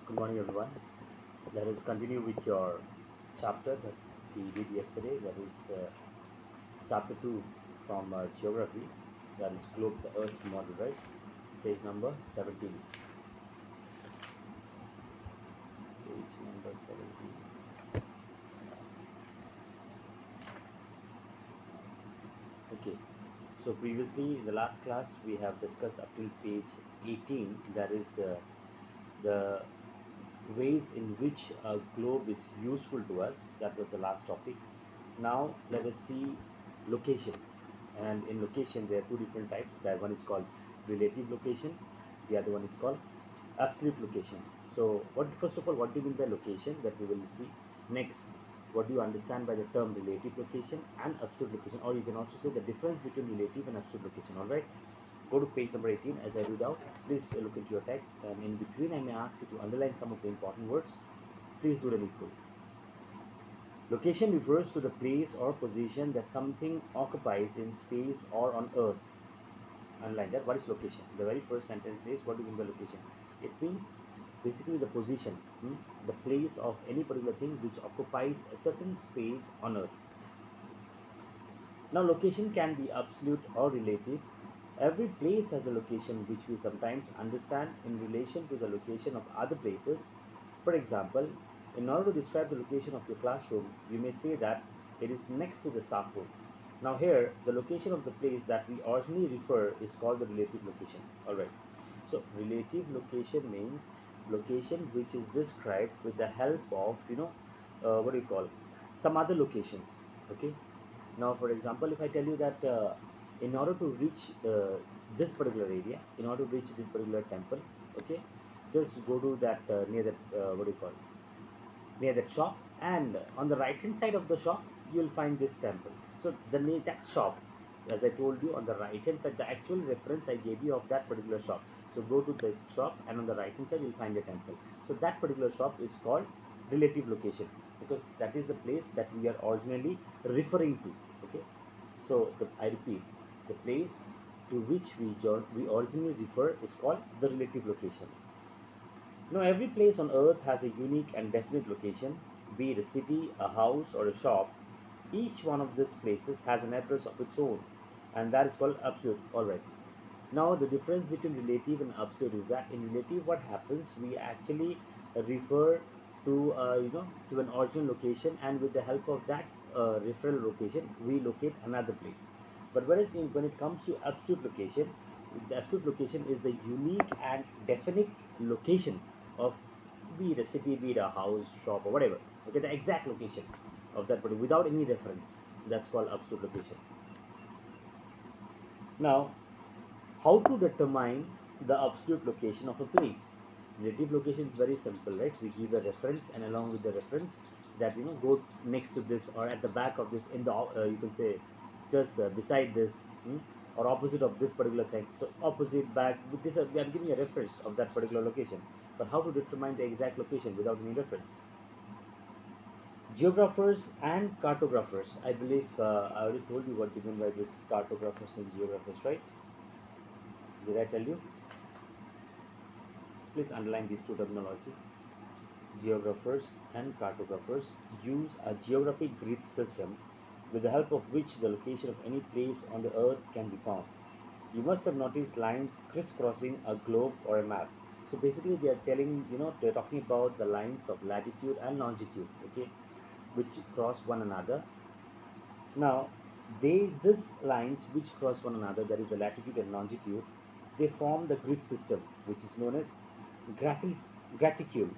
Good morning, everyone. Let us continue with your chapter that we did yesterday. That is chapter 2 from geography. That is globe, the Earth's model, right? Page number 17. Page number 17. Okay. So previously, in the last class, we have discussed up till page 18. That is the ways in which a globe is useful to us. That was the last topic. Now let us see location. And in location, there are two different types. That one is called relative location. The other one is called absolute location. So, what first of all, what do you mean by location? That we will see. Next, what do you understand by the term relative location and absolute location? Or you can also say the difference between relative and absolute location. All right. Go to page number 18 as I read out. Please look into your text, and in between, I may ask you to underline some of the important words. Please do the needful. Location refers to the place or position that something occupies in space or on earth. Underline that. What is location? The very first sentence says, what do you mean by location? It means basically the position, the place of any particular thing which occupies a certain space on earth. Now, location can be absolute or relative. Every place has a location which we sometimes understand in relation to the location of other places. For example, in order to describe the location of your classroom, you may say that it is next to the staff room. Now, here, the location of the place that we originally refer is called the relative location. Alright. So, relative location means location which is described with the help of, what do you call, some other locations. Okay. Now, for example, if I tell you that in order to reach this particular area, in order to reach this particular temple, okay, just go to that near that what do you call, near that shop, and on the right hand side of the shop, you will find this temple. So the name that shop, as I told you, on the right hand side, the actual reference I gave you of that particular shop. So go to the shop, and on the right hand side, you'll find the temple. So that particular shop is called relative location because that is the place that we are originally referring to. Okay. So I repeat, the place to which we originally refer is called the relative location. Now, every place on earth has a unique and definite location, be it a city, a house, or a shop. Each one of these places has an address of its own, and that is called absolute. Alright. Now, the difference between relative and absolute is that in relative, what happens? We actually refer to to an original location, and with the help of that referral location, we locate another place. But when it comes to absolute location, the absolute location is the unique and definite location of, be it a city, be it a house, shop, or whatever. Okay, the exact location of that body without any reference. That's called absolute location. Now, how to determine the absolute location of a place? Relative location is very simple, right? We give a reference, and along with the reference, that go next to this or at the back of this, in the you can say just beside this, or opposite of this particular thing. So opposite, back, with this we are giving a reference of that particular location. But how to determine the exact location without any reference? Geographers and cartographers. I believe I already told you what you mean by this cartographers and geographers, right? Did I tell you? Please underline these two terminology. Geographers and cartographers use a geographic grid system with the help of which the location of any place on the earth can be found. You must have noticed lines crisscrossing a globe or a map. So basically, they are telling, they're talking about the lines of latitude and longitude, okay, which cross one another. Now, these lines which cross one another, that is the latitude and longitude, they form the grid system, which is known as gratis graticule.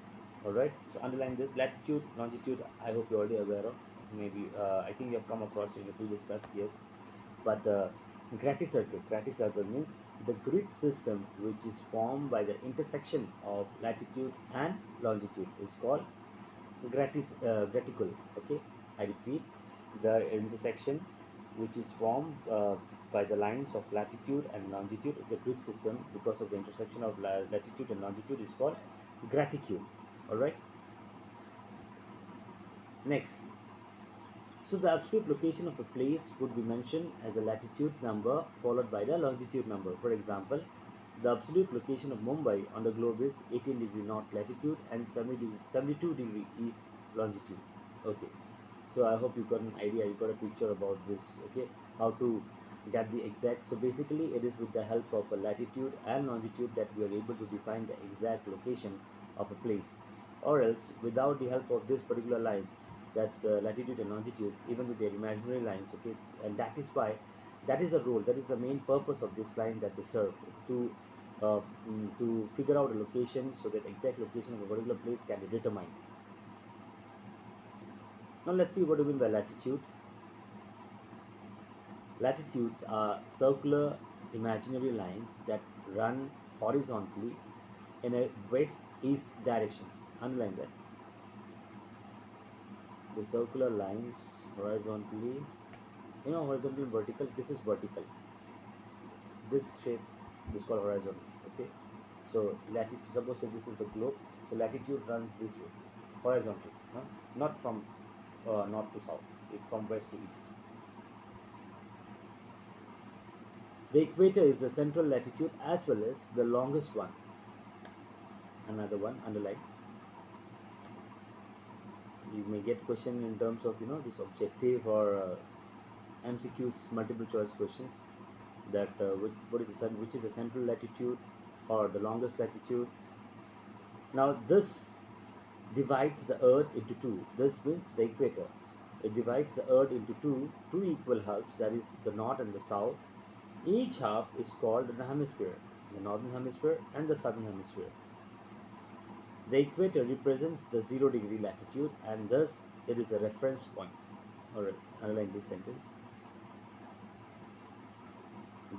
All right. So underline this latitude, longitude. I hope you're already aware of. Maybe I think you have come across in the previous class. Yes, but graticircle. Graticircle means the grid system which is formed by the intersection of latitude and longitude is called graticule. Okay, I repeat, the intersection which is formed by the lines of latitude and longitude, the grid system, because of the intersection of latitude and longitude, is called graticule. All right. Next, so the absolute location of a place would be mentioned as a latitude number followed by the longitude number. For example, The absolute location of Mumbai on the globe is 18 degree north latitude and 72 degree east longitude. Okay, so I hope you got an idea, you got a picture about this. Okay, how to get the exact. So basically, it is with the help of a latitude and longitude that we are able to define the exact location of a place, or else without the help of this particular lines, that's latitude and longitude, even with their imaginary lines. Okay, and that is why that is the role, that is the main purpose of this line that they serve to to figure out a location so that exact location of a particular place can be determined. Now let's see what do we mean by latitude. Latitudes are circular imaginary lines that run horizontally in a west-east directions. Underline that. The circular lines horizontally, horizontal and vertical. This is vertical. This shape is called horizontal. Okay. So latitude. Suppose if this is the globe, so latitude runs this way, horizontally, huh? Not from north to south, from west to east. The equator is the central latitude as well as the longest one. Another one, underline. You may get question in terms of this objective or MCQs, multiple choice questions. That which is the central latitude or the longest latitude. Now this divides the Earth into two. This means the equator. It divides the Earth into two equal halves. That is the north and the south. Each half is called the hemisphere, the northern hemisphere and the southern hemisphere. The equator represents the 0 degree latitude and thus it is a reference point. Alright, underline this sentence.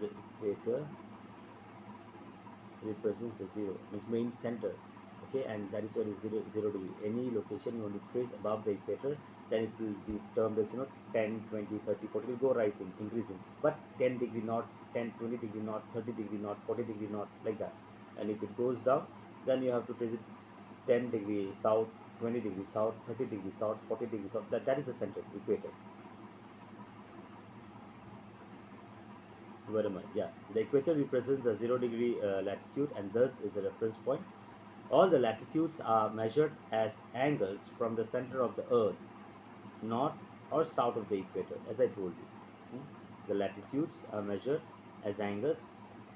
The equator represents the zero, means main center. Okay, and that is where is 0 degree. Any location you want to place above the equator, then it will be termed as 10, 20, 30, 40. It will go rising, increasing. But 10 degree north, 10, 20 degree north, 30 degree north, 40 degree north, like that. And if it goes down, then you have to place it 10 degree south, 20 degree south, 30 degree south, 40 degree south. That is the center, equator. Very much, yeah. The equator represents the 0 degree latitude and thus is a reference point. All the latitudes are measured as angles from the center of the earth, north or south of the equator, as I told you. Hmm? The latitudes are measured as angles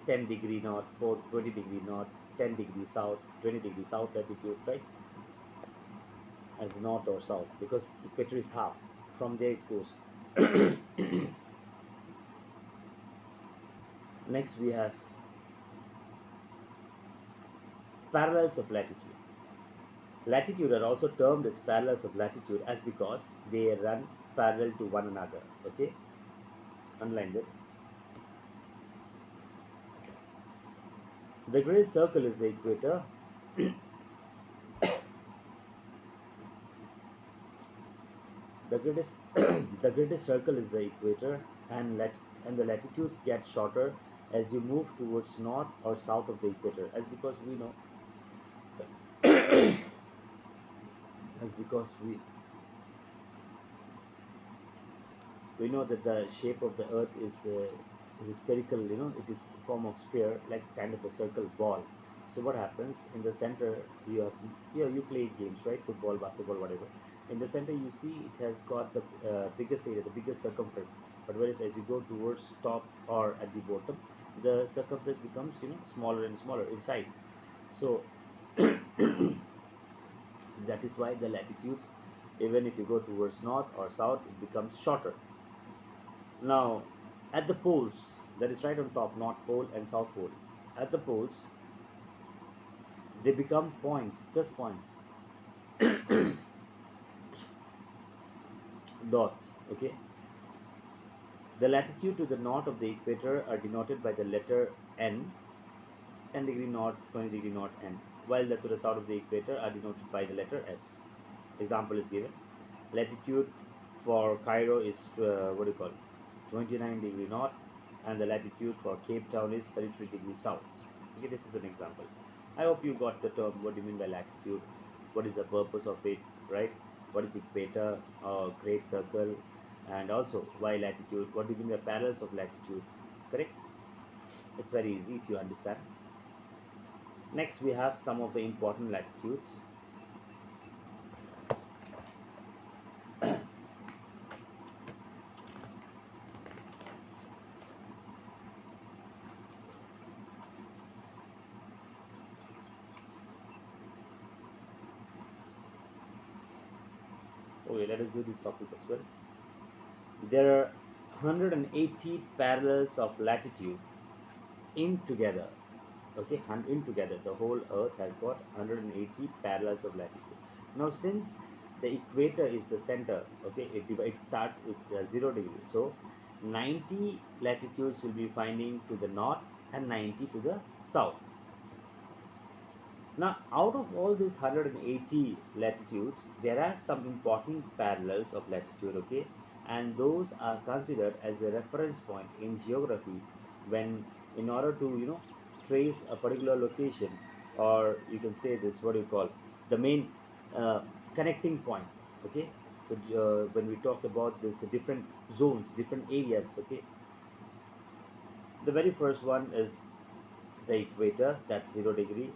10 degree north, 20 degree north, 10 degree south, 20 degree south latitude, right? As north or south because equator is half. From there it goes. Next we have parallels of latitude. Latitude are also termed as parallels of latitude as because they run parallel to one another. Okay, underline that. The great circle is the equator. The greatest the greatest circle is the equator, and the latitudes get shorter as you move towards north or south of the equator. As because as because we know that the shape of the earth is a spherical, it is form of sphere, like kind of a circle ball. So what happens in the center, you have, you play games, right? Football, basketball, whatever. In the center you see it has got the biggest area, the biggest circumference. But whereas as you go towards top or at the bottom, the circumference becomes smaller and smaller in size. So that is why the latitudes, even if you go towards north or south, it becomes shorter. Now, at the poles, that is right on top, North Pole and South Pole. At the poles, they become points, just points, dots. Okay. The latitude to the north of the equator are denoted by the letter N, 10 degree north, 20 degree north, N, while the to the south of the equator are denoted by the letter S. Example is given. Latitude for Cairo is what do you call it? 29 degree north, and the latitude for Cape Town is 33 degrees south. Okay, this is an example. I hope you got the term. What do you mean by latitude? What is the purpose of it, right? What is equator or great circle, and also why latitude? What do you mean by parallels of latitude? Correct? It's very easy if you understand. Next, we have some of the important latitudes. Okay, let us do this topic as well. There are 180 parallels of latitude in together. Okay, in together, the whole Earth has got 180 parallels of latitude. Now, since the equator is the center, okay, it starts it's 0 degree. So, 90 latitudes will be finding to the north and 90 to the south. Now, out of all these 180 latitudes, there are some important parallels of latitude, okay, and those are considered as a reference point in geography when, in order to trace a particular location, or you can say this what do you call the main uh, connecting point, okay. When we talk about this different zones, different areas, okay, the very first one is the equator, that's 0 degree.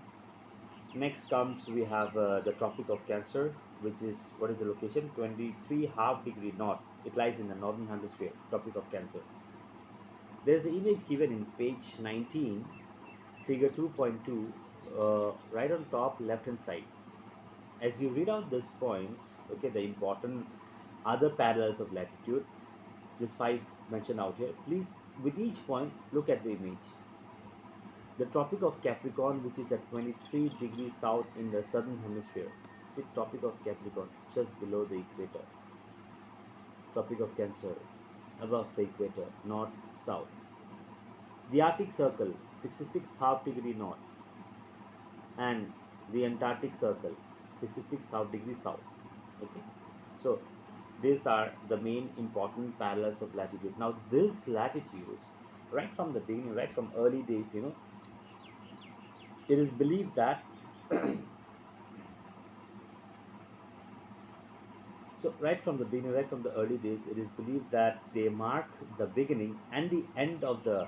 Next comes we have the Tropic of Cancer, which is what is the location? 23 half degree north. It lies in the northern hemisphere, Tropic of Cancer. There is an image given in page 19, figure 2.2, right on top left hand side. As you read out these points, okay, the important other parallels of latitude, just five mentioned out here. Please, with each point, look at the image. The Tropic of Capricorn, which is at 23 degrees south in the southern hemisphere. See, Tropic of Capricorn, just below the equator. Tropic of Cancer, above the equator, north, south. The Arctic Circle, 66 half degree north, and the Antarctic Circle, 66 half degree south. Okay, so these are the main important parallels of latitude. Now, these latitudes, right from the beginning, right from early days, it is believed that so, right from the beginning, right from the early days, it is believed that they mark the beginning and the end of the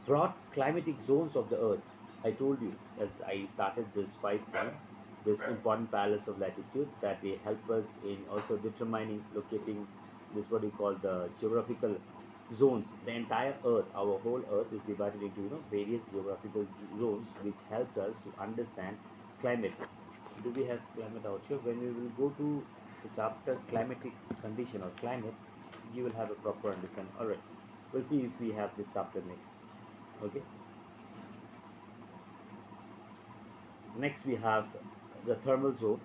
broad climatic zones of the Earth. I told you as I started this 5 point, this important parallels of latitude, that they help us in also determining, locating this what we call the geographical zones. The entire Earth, our whole Earth, is divided into various geographical zones, which helps us to understand climate. Do we have climate out here? When we will go to the chapter climatic condition or climate, you will have a proper understanding. All right, we'll see if we have this chapter next. Okay. Next we have the thermal zone.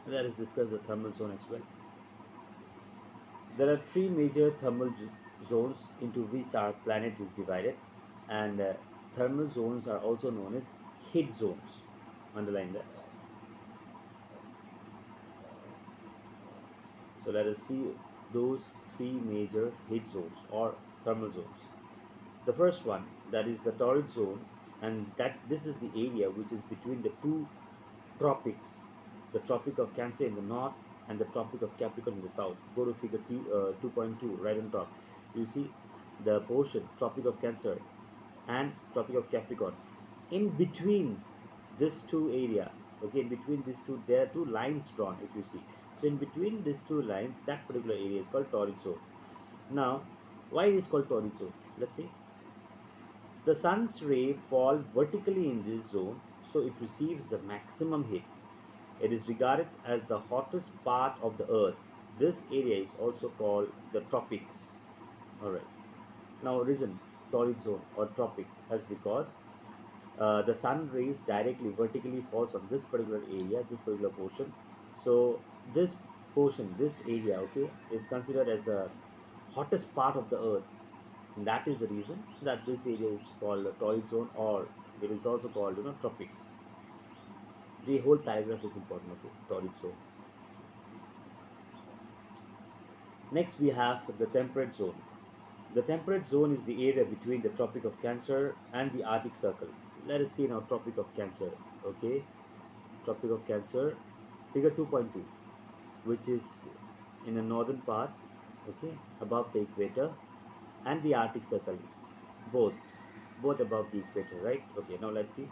Let us discuss the thermal zone as well. There are three major thermal zones into which our planet is divided, and thermal zones are also known as heat zones. Underline that. So let us see those three major heat zones or thermal zones. The first one, that is the torrid zone, and that this is the area which is between the two tropics, the Tropic of Cancer in the north and the Tropic of Capricorn in the south. Go to figure 2.2 right on top. You see the portion Tropic of Cancer and Tropic of Capricorn. In between these two area, okay, in between these two, there are two lines drawn. If you see, so in between these two lines, that particular area is called torrid zone. Now, why it is called torrid zone? Let's see. The sun's ray fall vertically in this zone, so it receives the maximum heat. It is regarded as the hottest part of the earth. This area is also called the tropics. Alright. Now reason torrid zone or tropics is because the sun rays directly vertically falls on this particular area, this particular portion. So this portion, this area, okay, is considered as the hottest part of the earth. And that is the reason that this area is called the torrid zone, or it is also called tropics. The whole paragraph is important, okay, torrid zone. Next, we have the temperate zone. The temperate zone is the area between the Tropic of Cancer and the Arctic Circle. Let us see now Tropic of Cancer. Okay, Tropic of Cancer, figure 2.2, which is in the northern part, okay, above the equator, and the Arctic Circle, both, both above the equator, right? Okay, now let's see.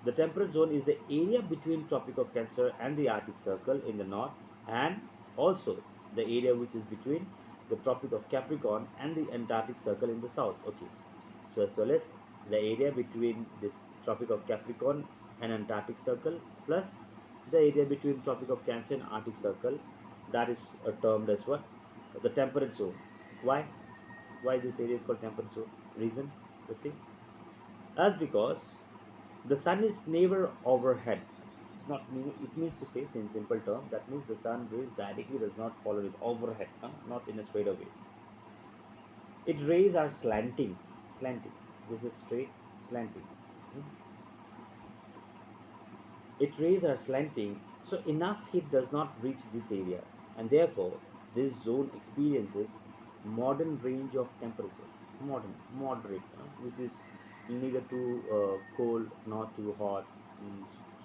The temperate zone is the area between Tropic of Cancer and the Arctic Circle in the north, and also the area which is between the Tropic of Capricorn and the Antarctic Circle in the south. Okay, so as well as the area between this Tropic of Capricorn and Antarctic Circle plus the area between Tropic of Cancer and Arctic Circle, that is termed as what? The temperate zone. Why? Why this area is called temperate zone? Reason? Let's see. As because the sun is never overhead. Not mean, it means to say in simple term that means the sun rays directly does not follow it overhead, not in a straight away. Its rays are slanting. This is straight, slanting. Hmm. Its rays are slanting, so enough heat does not reach this area, and therefore this zone experiences modern range of temperature. Modern, moderate, which is neither too cold nor too hot,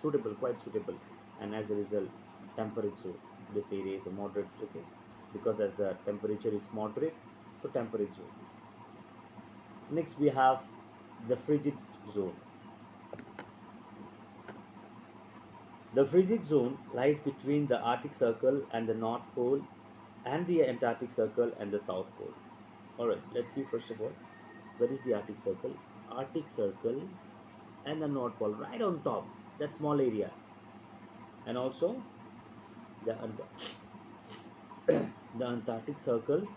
suitable, quite suitable, and as a result, temperate zone. This area is a moderate, okay, because as the temperature is moderate, so temperate zone. Next, we have the frigid zone. The frigid zone lies between the Arctic Circle and the North Pole and the Antarctic Circle and the South Pole. Alright, let's see first of all, where is the Arctic Circle? Arctic Circle and the North Pole, right on top, that small area. And also the, the Antarctic Circle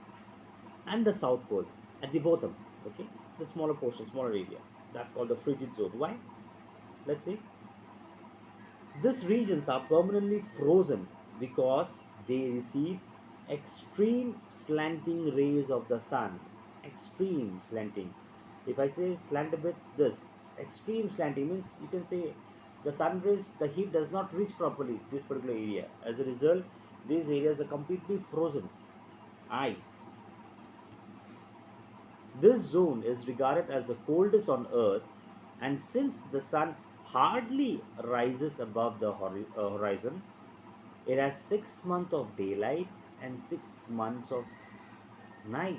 and the South Pole at the bottom, okay? The smaller portion, smaller area. That's called the frigid zone. Why? Let's see. These regions are permanently frozen because they receive extreme slanting rays of the sun. Extreme slanting. If I say slant a bit, this extreme slanting means you can say the sun rays, the heat does not reach properly this particular area. As a result, these areas are completely frozen. Ice. This zone is regarded as the coldest on Earth, and since the sun hardly rises above the horizon, it has 6 months of daylight and 6 months of night.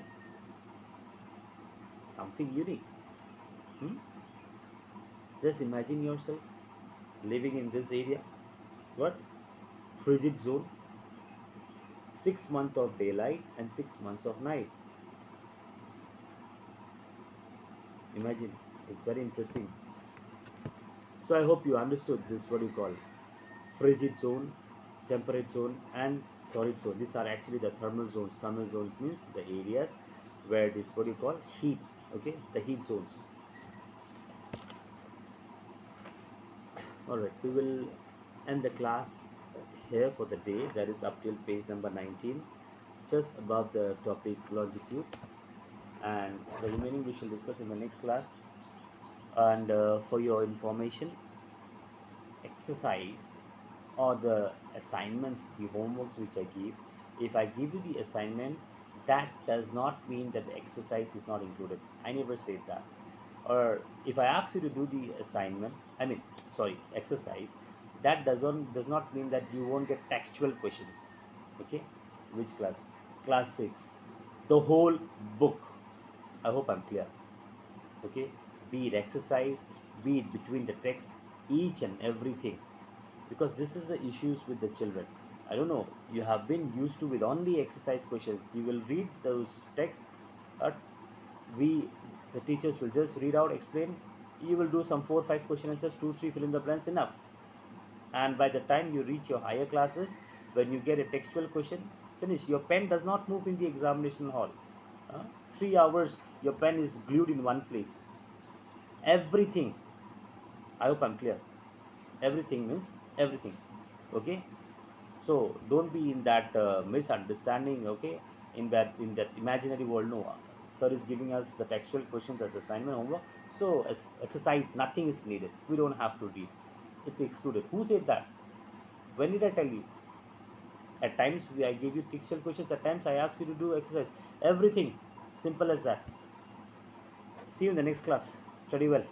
Something unique. Hmm? Just imagine yourself living in this area. What? Frigid zone. 6 months of daylight and 6 months of night. Imagine. It's very interesting. So I hope you understood this, what you call frigid zone, temperate zone, and torrid zone. These are actually the thermal zones. Thermal zones means the areas where this, what you call heat, okay, the heat zones. Alright, we will end the class here for the day. That is up till page number 19, just above the topic longitude, and the remaining we shall discuss in the next class. And for your information, exercise or the assignments, the homeworks which I give, if I give you the assignment, that does not mean that the exercise is not included. I never said that. Or if I ask you to do the assignment, exercise, that does not mean that you won't get textual questions. Okay, which class? Class 6. The whole book. I hope I'm clear. Okay, be it exercise, be it between the text, each and everything, because this is the issues with the children. I don't know, you have been used to with only exercise questions. You will read those texts, but the teachers will just read out, explain. You will do some 4 5 question answers, 2 3 fill in the blanks, enough. And by the time you reach your higher classes, when you get a textual question, finish. Your pen does not move in the examination hall. 3 hours your pen is glued in one place. Everything. I hope I'm clear. Everything means everything. Okay, so don't be in that misunderstanding. Okay, in that imaginary world. No, sir is giving us the textual questions as assignment homework, so as exercise nothing is needed. We don't have to read. It's excluded. Who said that? When did I tell you? At times I give you textual questions, at times I ask you to do exercise. Everything simple as that. See you in the next class. Study well.